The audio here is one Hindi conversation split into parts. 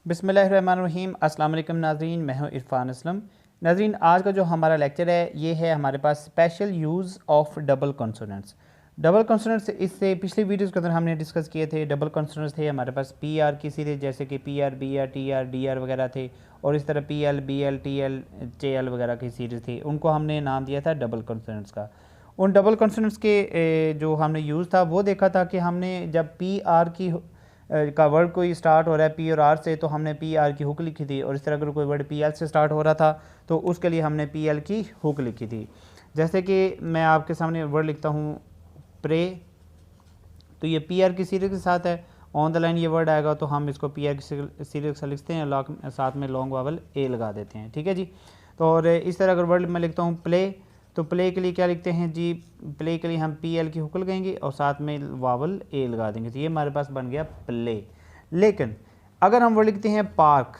बिस्मिल्लाहिर्रहमानिर्रहीम। अस्सलाम वालेकुम नाज़रीन, मैं हूँ इरफान असलम। नाज़रीन, आज का जो हमारा लेक्चर है ये है हमारे पास special use of double consonants. Double consonants इससे पिछली वीडियोस के अंदर हमने डिस्कस किए थे। डबल कॉन्सोनेंट्स थे हमारे पास पी आर की सीरीज, जैसे कि P R, B R, T R, D R वगैरह थे, और इस तरह P L, B L, T L, J L वगैरह की सीरीज़ थी। उनको हमने नाम दिया था डबल कॉन्सोनेंट्स का। उन डबल कॉन्सोनेंट्स के जो हमने यूज़ था वो देखा था कि हमने जब पी आर की का वर्ड कोई स्टार्ट हो रहा है पी और आर से, तो हमने पी आर की हुक लिखी थी, और इस तरह अगर कोई वर्ड पी एल से स्टार्ट हो रहा था तो उसके लिए हमने पी एल की हुक लिखी थी। जैसे कि मैं आपके सामने वर्ड लिखता हूँ प्रे, तो ये पी आर की सीरीज के साथ है। ऑन द लाइन ये वर्ड आएगा तो हम इसको पी आर की सीरीज से लिखते हैं, साथ में लॉन्ग वावल ए लगा देते हैं, ठीक है जी। तो और इस तरह अगर वर्ड मैं लिखता हूँ प्ले, तो प्ले के लिए क्या लिखते हैं जी, प्ले के लिए हम पी एल की हुक लगाएंगे और साथ में वावल ए लगा देंगे, तो ये हमारे पास बन गया प्ले। लेकिन अगर हम वर्ड लिखते हैं पार्क,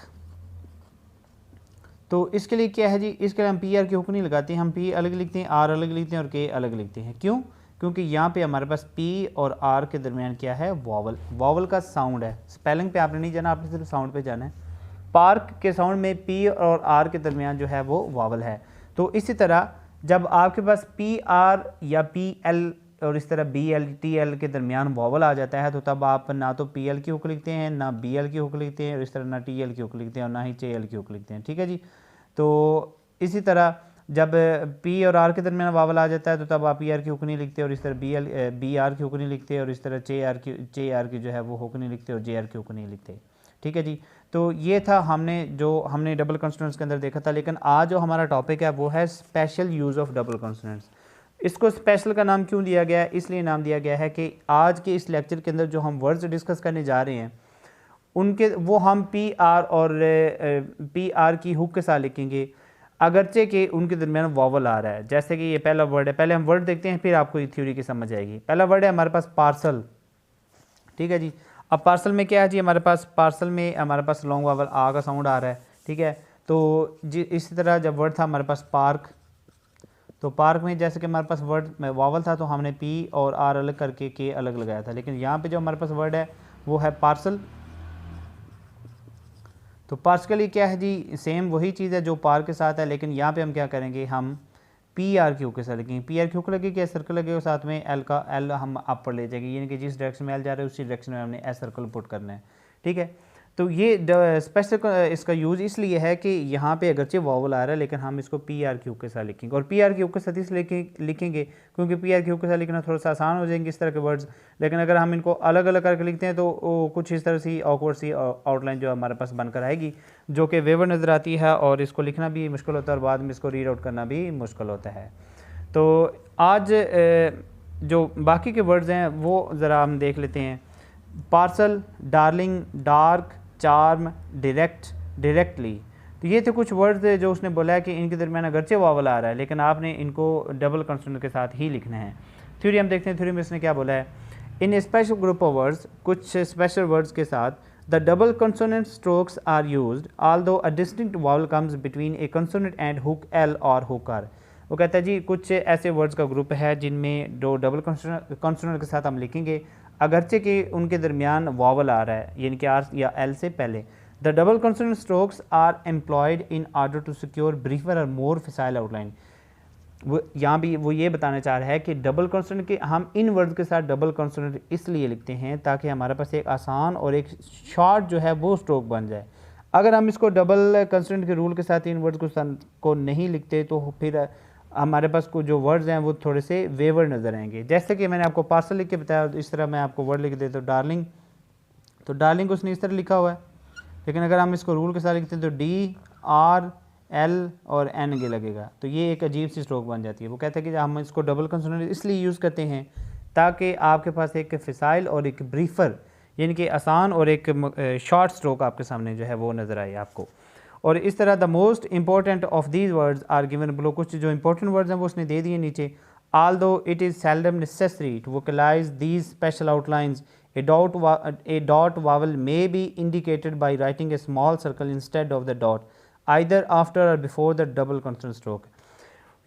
तो इसके लिए क्या है जी, इसके लिए हम पी आर की हुक नहीं लगाते, हम पी अलग लिखते हैं, आर अलग लिखते हैं और के अलग लिखते हैं। क्यों? क्योंकि यहाँ पे हमारे पास पी और आर के दरमियान क्या है, वावल। वावल का साउंड है, स्पेलिंग पे आपने नहीं जाना, आपने सिर्फ साउंड पे जाना है। पार्क के साउंड में पी और आर के दरमियान जो है वो वावल है। तो इसी तरह जब आपके पास पी आर या पी एल और इस तरह बी एल, टी एल के दरमियान वावल आ जाता है, तो तब आप ना तो पी एल की हुक लिखते हैं, ना बी एल की हुक लिखते हैं, और इस तरह ना टी एल की हुक लिखते हैं और ना ही चे एल की हुक लिखते हैं, ठीक है जी। तो इसी तरह जब पी और आर के दरमियान वावल आ जाता है तो तब आप पी आर की हुक नहीं लिखते, और इस तरह बी आर की हुक नहीं लिखते, और इस तरह चे आर की जो है वो हुक नहीं लिखते, और जे आर की हुक नहीं लिखते, ठीक है जी। तो ये था हमने डबल कॉन्सोनेंट्स के अंदर देखा था। लेकिन आज जो हमारा टॉपिक है वो है special use of double consonants. इसको स्पेशल का नाम क्यों दिया गया है? इसलिए नाम दिया गया है कि आज के इस लेक्चर के अंदर जो हम वर्ड्स डिस्कस करने जा रहे हैं उनके वो हम पी आर और पी आर की हुक के साथ लिखेंगे, अगरचे कि उनके दरमियान वावल आ रहा है। जैसे कि ये पहला वर्ड है, पहले हम वर्ड देखते हैं फिर आपको ये थ्योरी की समझ आएगी। पहला वर्ड है हमारे पास पार्सल, ठीक है जी। अब पार्सल में क्या है जी, हमारे पास पार्सल में हमारे पास लॉन्ग वावल आ का साउंड आ रहा है, ठीक है। तो जी इसी तरह जब वर्ड था हमारे पास पार्क, तो पार्क में जैसे कि हमारे पास वर्ड में वावल था तो हमने पी और आर अलग करके के अलग लगाया था। लेकिन यहाँ पे जो हमारे पास वर्ड है वो है पार्सल। तो पार्सल के लिए क्या है जी, सेम वही चीज़ है जो पार्क के साथ है, लेकिन यहाँ पे हम क्या करेंगे, हम पी आर क्यू के साथ लिखेंगे। पी आर क्यू को लगेगी, एस सर्कल लगेगा, साथ में एल का एल हम अपर ले जाएंगे, यानी कि जिस डायरेक्शन में एल जा रहा है उसी डायरेक्शन में हमने एस सर्कल पुट करना है, ठीक है। तो ये स्पेशल इसका यूज़ इसलिए है कि यहाँ पे अगरचे वावल आ रहा है लेकिन हम इसको पी आर क्यू के साथ लिखेंगे, और पी आर क्यू के साथ इसलिए लिखेंगे क्योंकि पी आर क्यू के साथ लिखना थोड़ा सा आसान हो जाएंगे इस तरह के वर्ड्स। लेकिन अगर हम इनको अलग अलग करके लिखते हैं तो कुछ इस तरह सी ऑकवर्ड सी आउटलाइन जो हमारे पास बनकर आएगी, जो कि वेवर नज़र आती है, और इसको लिखना भी मुश्किल होता है और बाद में इसको रीड आउट करना भी मुश्किल होता है। तो आज जो बाकी के वर्ड्स हैं वो ज़रा हम देख लेते हैं। Parcel, darling, dark, charm, direct, directly. तो ये थे कुछ वर्ड्स जो उसने बोला है कि इनके दरमियान अगरचे वावल आ रहा है लेकिन आपने इनको डबल कंसोनेंट के साथ ही लिखना है। थ्योरी हम देखते हैं, थ्योरी में इसने क्या बोला है। In a special group of words, कुछ स्पेशल वर्ड्स के साथ, the double consonant strokes are used although a distinct vowel comes between a consonant and hook L और हुक आर। वो कहता है जी कुछ ऐसे वर्ड्स का ग्रुप है जिनमें दो डबल कॉन्सोनेंट के साथ हम लिखेंगे अगरचे कि उनके दरमियान वावल आ रहा है, यानी कि आर या एल से पहले। The double consonant strokes are employed in order to secure briefer और मोर फिसाइल आउटलाइन। वो यहाँ भी वो ये बताना चाह रहा है कि डबल कॉन्सोनेंट के हम इन वर्ड्स के साथ डबल कॉन्सोनेंट इसलिए लिखते हैं ताकि हमारे पास एक आसान और एक शॉर्ट जो है वो स्ट्रोक बन जाए। अगर हम इसको डबल कॉन्सोनेंट के रूल के साथ इन वर्ड्स को नहीं लिखते तो फिर हमारे पास को जो वर्ड्स हैं वो थोड़े से वेवर नज़र आएंगे। जैसे कि मैंने आपको पार्सल लिख के बताया, इस तरह मैं आपको वर्ड लिख देता हूँ डार्लिंग, तो डार्लिंग उसने इस तरह लिखा हुआ है। लेकिन अगर हम इसको रूल के साथ लिखते हैं तो डी आर एल और एन के लगेगा, तो ये एक अजीब सी स्ट्रोक बन जाती है। वो कहते हैं कि हम इसको डबल कंसोनेंट इसलिए यूज़ करते हैं ताकि आपके पास एक फिसाइल और एक ब्रीफर, यानी कि आसान और एक शॉर्ट स्ट्रोक आपके सामने जो है वो नज़र आए आपको। और इस तरह the most important of these words are given below, कुछ जो इंपॉर्टेंट वर्ड्स हैं वो उसने दे दिए नीचे। although it is seldom necessary to vocalize these special outlines, a dot vowel may be indicated by writing a small circle instead of the dot, either after or before the double consonant stroke।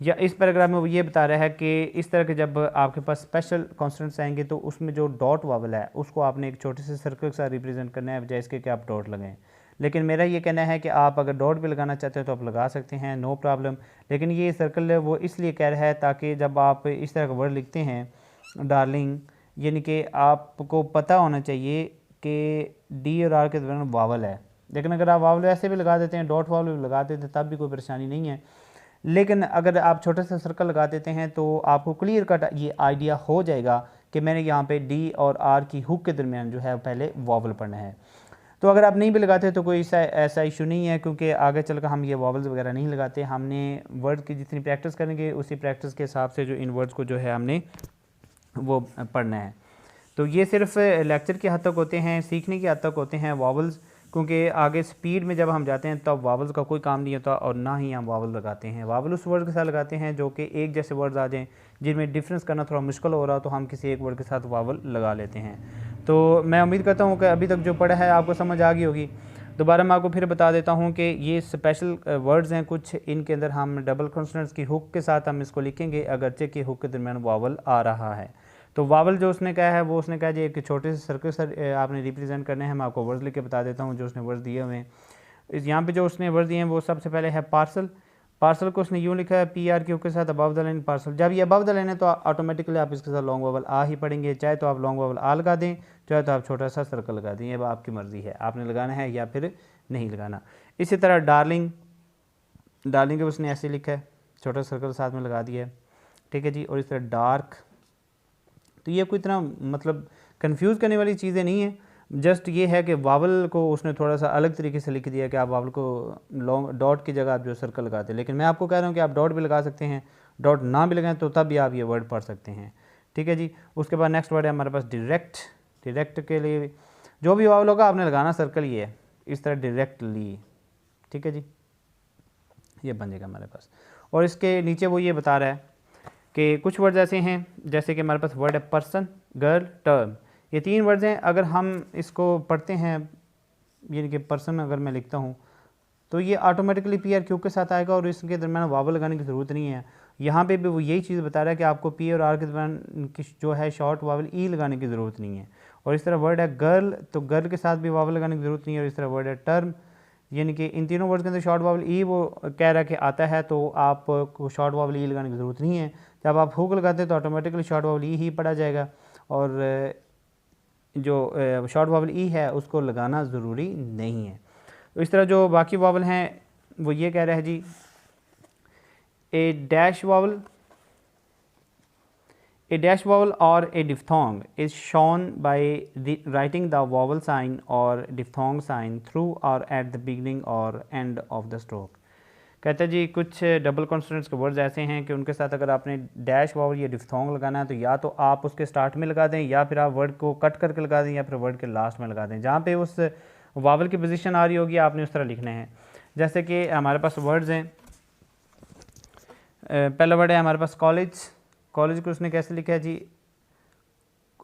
या इस पैराग्राफ में वो ये बता रहा है कि इस तरह के जब आपके पास स्पेशल कॉन्सोनेंट्स आएंगे तो उसमें जो डॉट वावल है उसको आपने एक छोटे से सर्कल के साथ रिप्रेजेंट करना है, बजाय इसके कि आप डॉट लगाएं। लेकिन मेरा ये कहना है कि आप अगर डॉट भी लगाना चाहते हो तो आप लगा सकते हैं, नो प्रॉब्लम। लेकिन ये सर्कल वो इसलिए कह रहा है ताकि जब आप इस तरह का वर्ड लिखते हैं डार्लिंग, यानी कि आपको पता होना चाहिए कि डी और आर के दरमियान वावल है। लेकिन अगर आप वावल ऐसे भी लगा देते हैं, डॉट वावल भी लगा देते हैं, तब भी कोई परेशानी नहीं है। लेकिन अगर आप छोटे से सर्कल लगा देते हैं तो आपको क्लियर कट ये आइडिया हो जाएगा कि मैंने यहाँ पे डी और आर की हुक के दरमियान जो है पहले वावल पढ़ना है। तो अगर आप नहीं भी लगाते तो कोई ऐसा इशू नहीं है, क्योंकि आगे चलकर हम ये वावल्स वगैरह नहीं लगाते। हमने वर्ड की जितनी प्रैक्टिस करेंगे उसी प्रैक्टिस के हिसाब से जो इन वर्ड्स को जो है हमने वो पढ़ना है। तो ये सिर्फ लेक्चर की हद तक होते हैं, सीखने की हद तक होते हैं वावल्स, क्योंकि आगे स्पीड में जब हम जाते हैं तब वावल्स का कोई काम नहीं होता और ना ही हम वावल लगाते हैं। वावल उस वर्ड के साथ लगाते हैं जो कि एक जैसे वर्ड्स आ जाएं जिनमें डिफरेंस करना थोड़ा मुश्किल हो रहा हो, तो हम किसी एक वर्ड के साथ वावल लगा लेते हैं। तो मैं उम्मीद करता हूँ कि अभी तक जो पढ़ा है आपको समझ आ गई होगी। दोबारा मैं आपको फिर बता देता हूँ कि ये स्पेशल वर्ड्स हैं कुछ, इनके अंदर हम डबल कॉन्सोनेंट्स की हुक के साथ हम इसको लिखेंगे अगरचे कि हुक के दरमियान वावल आ रहा है। तो वावल जो उसने कहा है वो उसने कहा जी एक छोटे से सर्कल सर आपने रिप्रेजेंट करने हैं। मैं आपको वर्ड्स लिख के बता देता हूँ जो उसने वर्ड्स दिए हुए हैं। इस यहाँ पे जो उसने वर्ड दिए हैं वो सबसे पहले है पार्सल। पार्सल को उसने यूँ लिखा है पी आर क्यू के साथ अबव द लाइन पार्सल। जब ये अबव द लाइन है तो ऑटोमेटिकली आप इसके साथ लॉन्ग वावल आ ही पढ़ेंगे, चाहे तो आप लॉन्ग वावल आ लगा दें, चाहे तो आप छोटा सा सर्कल लगा दें, ये आपकी मर्ज़ी है, आपने लगाना है या फिर नहीं लगाना। इसी तरह डार्लिंग, डार्लिंग के उसने ऐसे लिखा है, छोटा सर्कल साथ में लगा दिया है, ठीक है जी। और इस तरह डार्क, तो ये कोई इतना मतलब कंफ्यूज करने वाली चीज़ें नहीं है, जस्ट ये है कि वावल को उसने थोड़ा सा अलग तरीके से लिख दिया कि आप वावल को लॉन्ग डॉट की जगह आप जो सर्कल लगाते हैं। लेकिन मैं आपको कह रहा हूँ कि आप डॉट भी लगा सकते हैं, डॉट ना भी लगाएं तो तब भी आप ये वर्ड पढ़ सकते हैं, ठीक है जी। उसके बाद नेक्स्ट वर्ड है हमारे पास डायरेक्ट। डायरेक्ट के लिए जो भी वावल होगा आपने लगाना सर्कल ये है, इस तरह डायरेक्टली, ठीक है जी, ये बन जाएगा हमारे पास। और इसके नीचे वो ये बता रहा है कि कुछ वर्ड्स ऐसे हैं जैसे कि हमारे पास वर्ड है पर्सन, गर्ल, टर्म। ये 3 वर्ड्स हैं। अगर हम इसको पढ़ते हैं, यानी कि पर्सन अगर मैं लिखता हूँ तो ये ऑटोमेटिकली पी आर क्यू के साथ आएगा और इसके दरम्यान वावल लगाने की ज़रूरत नहीं है। यहाँ पे भी वो यही चीज़ बता रहा है कि आपको पी और आर के दरम्यान जो है शॉर्ट वावल ई लगाने की ज़रूरत नहीं है। और इस तरह वर्ड है गर्ल, तो गर्ल के साथ भी वावल लगाने की ज़रूरत नहीं है। और इस तरह वर्ड है टर्म, यानी कि इन तीनों वर्ड के अंदर शॉर्ट वावल ई वो कह रहा है कि आता है, तो आपको शॉर्ट वावल ई लगाने की ज़रूरत नहीं है। जब आप हुक लगाते हैं तो ऑटोमेटिकली शॉर्ट वावल ई ही पढ़ा जाएगा और जो शॉर्ट वावल ई है उसको लगाना ज़रूरी नहीं है। तो इस तरह जो बाकी वावल हैं वो ये कह रहा है जी, A dash vowel, A dash vowel or a diphthong is shown by writing the vowel sign or diphthong sign through or at the beginning or end of the stroke। कहते हैं जी कुछ डबल कॉन्सोनेंट्स के वर्ड्स ऐसे हैं कि उनके साथ अगर आपने डैश वावल या डिफ्थोंग लगाना है तो या तो आप उसके स्टार्ट में लगा दें या फिर आप वर्ड को कट करके लगा दें या फिर वर्ड के लास्ट में लगा दें। जहाँ पे उस वावल की पोजीशन आ रही होगी आपने उस तरह लिखना है। जैसे कि हमारे पास वर्ड्स हैं, पहला वर्ड है हमारे पास कॉलेज। कॉलेज को उसने कैसे लिखा है जी,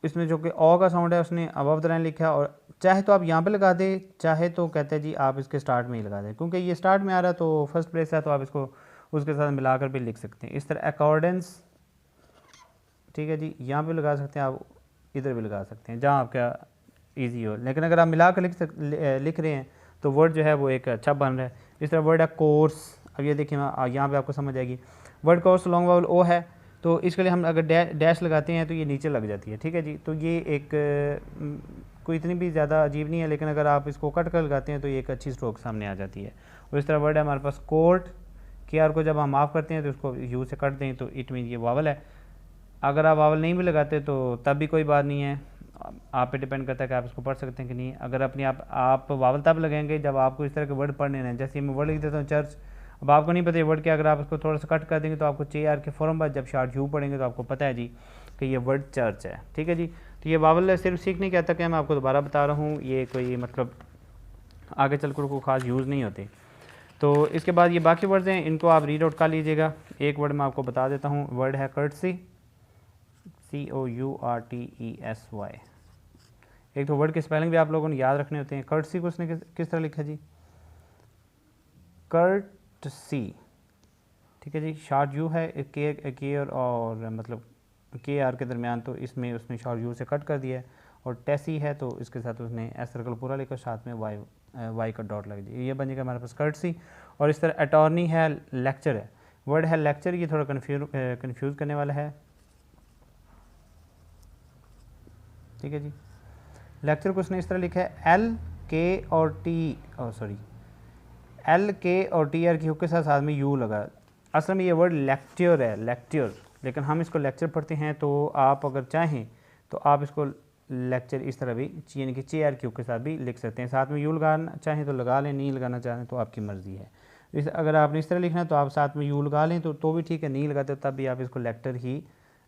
इसमें जो कि ओ का साउंड है उसने अबव द लाइन लिखा है। और चाहे तो आप यहाँ पे लगा दें, चाहे तो कहते हैं जी आप इसके स्टार्ट में ही लगा दें, क्योंकि ये स्टार्ट में आ रहा है तो फर्स्ट प्लेस है तो आप इसको उसके साथ मिलाकर भी लिख सकते हैं। इस तरह अकॉर्डेंस, ठीक है जी, यहाँ पे लगा सकते हैं, आप इधर भी लगा सकते हैं जहाँ आपका ईजी हो। लेकिन अगर आप मिला कर लिख रहे हैं तो वर्ड जो है वो एक अच्छा बन रहा है। इस तरह वर्ड है कोर्स। अब ये देखिए यहाँ पर आपको समझ आएगी। वर्ड कोर्स लॉन्ग वावल ओ है तो इसके लिए हम अगर डैश लगाते हैं तो ये नीचे लग जाती है, ठीक है जी। तो ये एक कोई इतनी भी ज़्यादा अजीब नहीं है, लेकिन अगर आप इसको कट कर लगाते हैं तो ये एक अच्छी स्ट्रोक सामने आ जाती है। और इस तरह वर्ड है हमारे पास कोर्ट। के आर को जब हम ऑफ करते हैं तो उसको यू से कट दें तो इट मीन ये वावल है। अगर आप वावल नहीं भी लगाते तो तब भी कोई बात नहीं है, आप पे डिपेंड करता है कि आप इसको पढ़ सकते हैं कि नहीं। अगर अपनी आप वावल तब लगेंगे जब आपको इस तरह के वर्ड पढ़ने हैं। जैसे मैं वर्ड लिख देता हूँ चर्च, अब आपको नहीं पता ये वर्ड क्या, अगर आप इसको थोड़ा सा कट कर देंगे तो आपको चे आर के फ़ौरन बाद जब शॉर्ट यू पढ़ेंगे तो आपको पता है जी कि ये वर्ड चर्च है, ठीक है जी। तो ये वावल सिर्फ सीखने के हद तक है, मैं आपको दोबारा बता रहा हूँ, ये कोई मतलब आगे चलकर कोई ख़ास यूज़ नहीं होते। तो इसके बाद ये बाकी वर्ड्स हैं, इनको आप रीड आउट कर लीजिएगा। एक वर्ड मैं आपको बता देता हूँ, वर्ड है कर्टसी, COURTESY। एक तो वर्ड के स्पेलिंग भी आप लोगों ने याद रखने होते हैं। कर्टसी को उसने किस तरह लिखा जी, कर्टसी, ठीक है जी। शॉर्ट यू है के और मतलब के आर के दरमियान, तो इसमें उसने शॉर्ट यू से कट कर दिया है। और टेसी है तो इसके साथ उसने एस सर्कल पूरा लेकर साथ में वाई वाई का डॉट लग जाए, ये बन जाएगा हमारे पास कर्टसी। और इस तरह अटॉर्नी है, लेक्चर है, वर्ड है लेक्चर, ये थोड़ा कन्फ्यूज़ करने वाला है, ठीक है जी। लेक्चर को उसने इस तरह लिखा है एल के और टी आर की हुक के साथ में यू लगा। असल में ये वर्ड लेक्चर है, लेक्चर, लेकिन हम इसको लेक्चर पढ़ते हैं, तो आप अगर चाहें तो आप इसको लेक्चर इस तरह भी यानी कि चे आर क्यू के साथ भी लिख सकते हैं। साथ में यू लगाना चाहें तो लगा लें, नहीं लगाना चाहें तो आपकी मर्ज़ी है। अगर आपने इस तरह लिखना है तो आप साथ में यू लगा लें तो भी ठीक है, नहीं लगाते तब भी आप इसको लेक्चर ही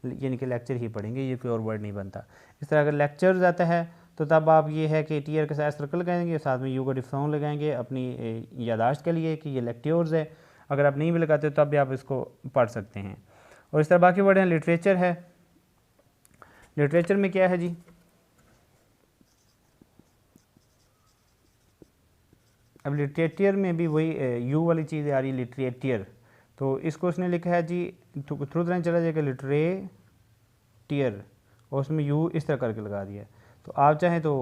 यानी कि लेक्चर ही पढ़ेंगे, ये कोई और वर्ड नहीं बनता। इस तरह अगर लेक्चर आता है तो तब आप ये है कि टी आर के साथ सर्कल लगाएंगे, साथ में यू का डिफ्थोंग लगाएंगे अपनी यादाश्त के लिए कि ये लेक्ट्योर्स है। अगर आप नहीं भी लगाते तब भी आप इसको पढ़ सकते हैं। और इस तरह बाकी वर्ड हैं, लिटरेचर है, लिटरेचर में क्या है जी, अब लिटरेचर में भी वही यू वाली चीज़ आ रही है, लिटरेचर, तो इसको उसने लिखा है जी थ्रू तरह चला जाएगा लिटरेचर, और उसमें यू इस तरह करके लगा दिया। तो आप चाहें तो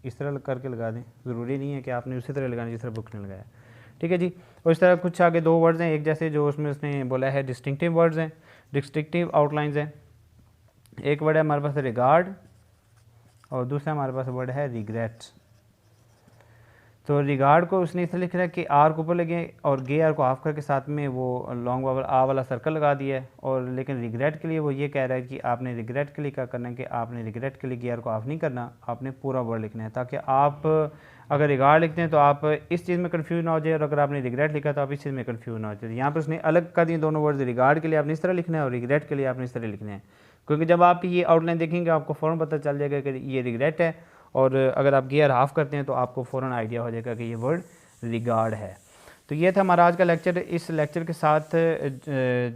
इस तरह करके लगा दें, ज़रूरी नहीं है कि आपने उसी तरह लगाना जिस तरह बुक ने लगाया, ठीक है जी। और इस तरह कुछ आगे दो वर्ड्स हैं एक जैसे, जो उसमें उसने बोला है डिस्टिंक्टिव वर्ड्स हैं, डिस्टिंक्टिव आउटलाइंस हैं। एक वर्ड है हमारे पास रिगार्ड और दूसरा हमारे पास वर्ड है रिग्रेट। तो रिगार्ड को उसने इस तरह लिख रहा है कि आर को ऊपर लगे और गे आर को ऑफ करके साथ में वो लॉन्ग वावल आ वाला सर्कल लगा दिया है। और लेकिन रिग्रेट के लिए वो ये कह रहा है कि आपने रिग्रेट के लिए क्या करना है कि आपने रिग्रेट के लिए गे आर को ऑफ नहीं करना, आपने पूरा वर्ड लिखना है, ताकि आप अगर रिगार्ड लिखते हैं तो आप इस चीज़ में कन्फ्यूज ना हो जाए, और अगर आपने रिग्रेट लिखा तो आप इस चीज़ में कन्फ्यूज ना हो जाए। यहाँ पर उसने अलग कर दिए दोनों वर्ड, रिगार्ड के लिए आपने इस तरह लिखना है और रिग्रेट के लिए आपने इस तरह लिखना है, क्योंकि जब आप ये आउटलाइन देखेंगे आपको फ़ौरन पता चल जाएगा कि ये रिग्रेट है, और अगर आप गियर हाफ करते हैं तो आपको फ़ौरन आइडिया हो जाएगा कि ये वर्ड रिगार्ड है। तो ये था हमारा आज का लेक्चर। इस लेक्चर के साथ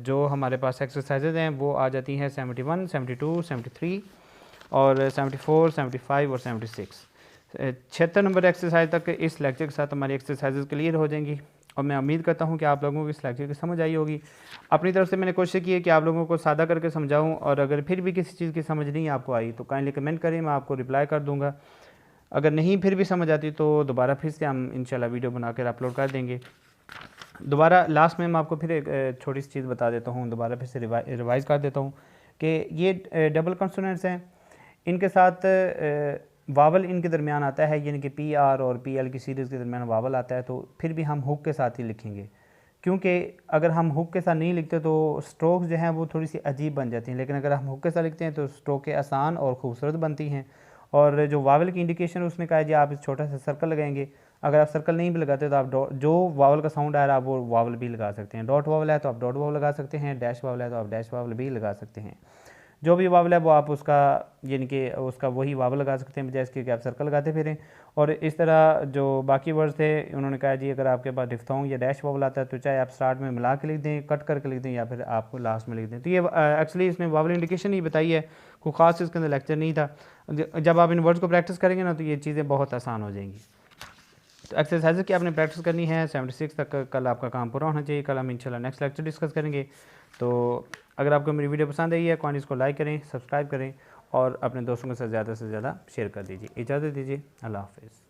जो हमारे पास एक्सरसाइजेज हैं वो आ जाती हैं 71, 72, 73 और 74, 75 और 76। 76 नंबर एक्सरसाइज तक इस लेक्चर के साथ हमारी एक्सरसाइजेज क्लियर हो जाएंगी, और मैं उम्मीद करता हूँ कि आप लोगों को इस लेक्चर की समझ आई होगी। अपनी तरफ से मैंने कोशिश की है कि आप लोगों को सादा करके समझाऊँ, और अगर फिर भी किसी चीज़ की समझ नहीं आपको आई तो काइंडली कमेंट करें, मैं आपको रिप्लाई कर दूँगा। अगर नहीं फिर भी समझ आती तो दोबारा फिर से हम इंशाल्लाह वीडियो बनाकर अपलोड कर देंगे। दोबारा लास्ट में मैं आपको फिर एक छोटी सी चीज़ बता देता हूँ, दोबारा फिर से रिवाइज़ कर देता हूँ कि ये डबल कॉन्सोनेंट्स हैं, इनके साथ वावल इनके दरमियान आता है, यानी कि पी आर और पी एल की सीरीज़ के दरमियान वावल आता है, तो फिर भी हम हुक के साथ ही लिखेंगे, क्योंकि अगर हम हुक के साथ नहीं लिखते तो स्ट्रोक्स जो हैं वो थोड़ी सी अजीब बन जाती हैं, लेकिन अगर हम हुक के साथ लिखते हैं तो स्ट्रोकें आसान और खूबसूरत बनती हैं। और जो वावल की इंडिकेशन उसने कहा जी आप इस छोटा सा सर्कल लगाएंगे, अगर आप सर्कल नहीं भी लगाते तो आप जो वावल का साउंड आ रहा है आप वो वावल भी लगा सकते हैं। डॉट वावल है तो आप डॉट वावल लगा सकते हैं, डैश वावल है तो आप डैश वावल भी लगा सकते हैं। जो भी वावल है वो आप उसका यानी कि उसका वही वावल लगा सकते हैं बजाय इसके कि आप सर्कल लगाते फिरें। और इस तरह जो बाकी वर्ड्स थे उन्होंने कहा जी अगर आपके पास डिफ्थोंग या डैश वावल आता है तो चाहे आप स्टार्ट में मिला के लिख दें, कट करके लिख दें, या फिर आप लास्ट में लिख दें। तो ये एक्चुअली इसमें वावल इंडिकेशन ही बताई है, कोई ख़ास इसके अंदर लेक्चर नहीं था। जब आप इन वर्ड्स को प्रैक्टिस करेंगे ना तो ये चीज़ें बहुत आसान हो जाएंगी। तो एक्सरसाइज की आपने प्रैक्टिस करनी है, 76 तक कल आपका काम पूरा होना चाहिए। कल हम इंशाल्लाह नेक्स्ट लेक्चर डिस्कस करेंगे। तो अगर आपको मेरी वीडियो पसंद आई है कौन इसको लाइक करें, सब्सक्राइब करें और अपने दोस्तों के साथ ज़्यादा से ज़्यादा शेयर कर दीजिए। इजाज़त दीजिए, अल्लाह हाफ़िज़।